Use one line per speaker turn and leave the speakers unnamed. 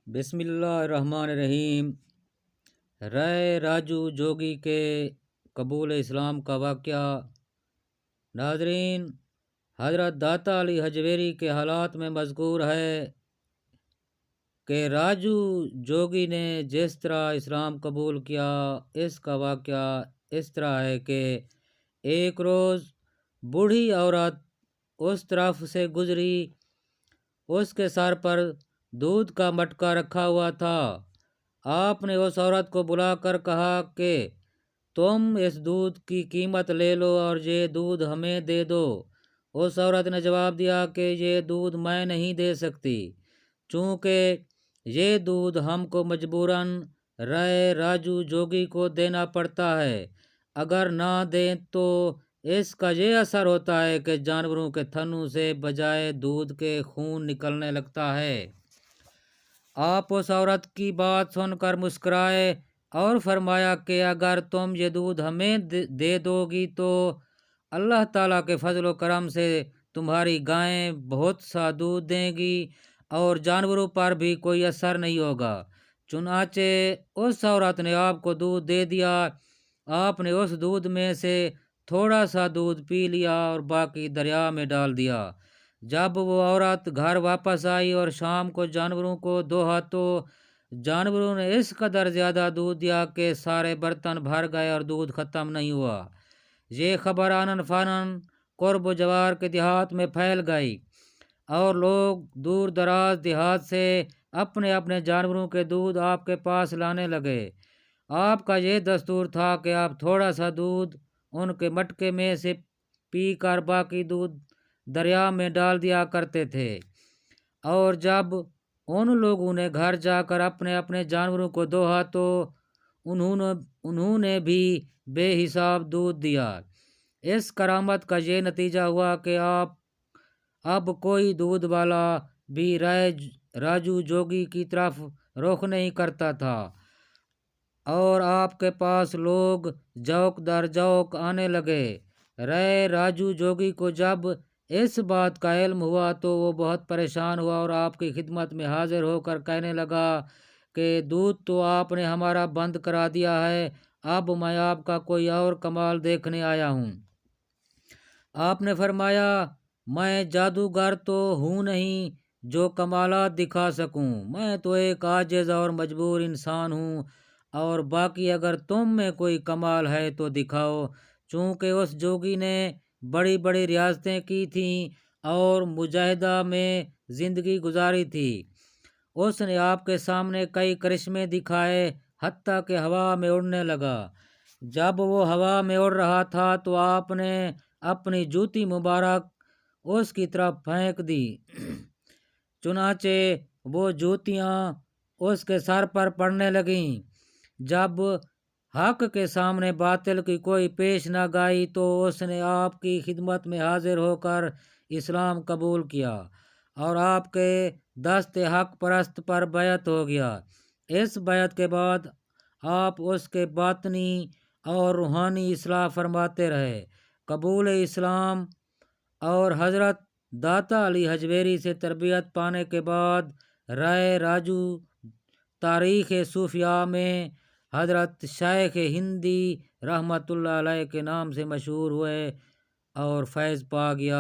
بسم اللہ الرحمن الرحیم۔ رائے راجو جوگی کے قبول اسلام کا واقعہ۔ ناظرین، حضرت داتا علی حجویری کے حالات میں مذکور ہے کہ راجو جوگی نے جس طرح اسلام قبول کیا، اس کا واقعہ اس طرح ہے کہ ایک روز بوڑھی عورت اس طرف سے گزری، اس کے سر پر دودھ کا مٹکا رکھا ہوا تھا۔ آپ نے اس عورت کو بلا کر کہا کہ تم اس دودھ کی قیمت لے لو اور یہ دودھ ہمیں دے دو۔ اس عورت نے جواب دیا کہ یہ دودھ میں نہیں دے سکتی، چونکہ یہ دودھ ہم کو مجبوراً رائے راجو جوگی کو دینا پڑتا ہے، اگر نہ دیں تو اس کا یہ اثر ہوتا ہے کہ جانوروں کے تھنوں سے بجائے دودھ کے خون نکلنے لگتا ہے۔ آپ اس عورت کی بات سن کر مسکرائے اور فرمایا کہ اگر تم یہ دودھ ہمیں دے دو گی تو اللہ تعالیٰ کے فضل و کرم سے تمہاری گائیں بہت سا دودھ دیں گی اور جانوروں پر بھی کوئی اثر نہیں ہوگا۔ چنانچہ اس عورت نے آپ کو دودھ دے دیا۔ آپ نے اس دودھ میں سے تھوڑا سا دودھ پی لیا اور باقی دریا میں ڈال دیا۔ جب وہ عورت گھر واپس آئی اور شام کو جانوروں کو دوہا تو جانوروں نے اس قدر زیادہ دودھ دیا کہ سارے برتن بھر گئے اور دودھ ختم نہیں ہوا۔ یہ خبر آنن فانن قرب و جوار کے دیہات میں پھیل گئی اور لوگ دور دراز دیہات سے اپنے اپنے جانوروں کے دودھ آپ کے پاس لانے لگے۔ آپ کا یہ دستور تھا کہ آپ تھوڑا سا دودھ ان کے مٹکے میں سے پی کر باقی دودھ دریا میں ڈال دیا کرتے تھے، اور جب ان لوگوں نے گھر جا کر اپنے اپنے جانوروں کو دوہا تو انہوں نے بھی بے حساب دودھ دیا۔ اس کرامت کا یہ نتیجہ ہوا کہ اب کوئی دودھ والا بھی رائے راجو جوگی کی طرف رخ نہیں کرتا تھا اور آپ کے پاس لوگ جوک در جوک آنے لگے۔ رائے راجو جوگی کو جب اس بات کا علم ہوا تو وہ بہت پریشان ہوا اور آپ کی خدمت میں حاضر ہو کر کہنے لگا کہ دودھ تو آپ نے ہمارا بند کرا دیا ہے، اب میں آپ کا کوئی اور کمال دیکھنے آیا ہوں۔ آپ نے فرمایا، میں جادوگر تو ہوں نہیں جو کمالات دکھا سکوں، میں تو ایک عاجز اور مجبور انسان ہوں، اور باقی اگر تم میں کوئی کمال ہے تو دکھاؤ۔ چونکہ اس جوگی نے بڑی بڑی ریاستیں کی تھیں اور مجاہدہ میں زندگی گزاری تھی، اس نے آپ کے سامنے کئی کرشمے دکھائے، حتیٰ کہ ہوا میں اڑنے لگا۔ جب وہ ہوا میں اڑ رہا تھا تو آپ نے اپنی جوتی مبارک اس کی طرف پھینک دی، چنانچہ وہ جوتیاں اس کے سر پر پڑنے لگیں۔ جب حق کے سامنے باطل کی کوئی پیش نہ گئی تو اس نے آپ کی خدمت میں حاضر ہو کر اسلام قبول کیا اور آپ کے دست حق پرست پر بیعت ہو گیا۔ اس بیعت کے بعد آپ اس کے باطنی اور روحانی اصلاح فرماتے رہے۔ قبول اسلام اور حضرت داتا علی حجویری سے تربیت پانے کے بعد رائے راجو تاریخ صوفیاء میں حضرت شیخ ہندی رحمۃ اللہ علیہ کے نام سے مشہور ہوئے اور فیض پا گیا۔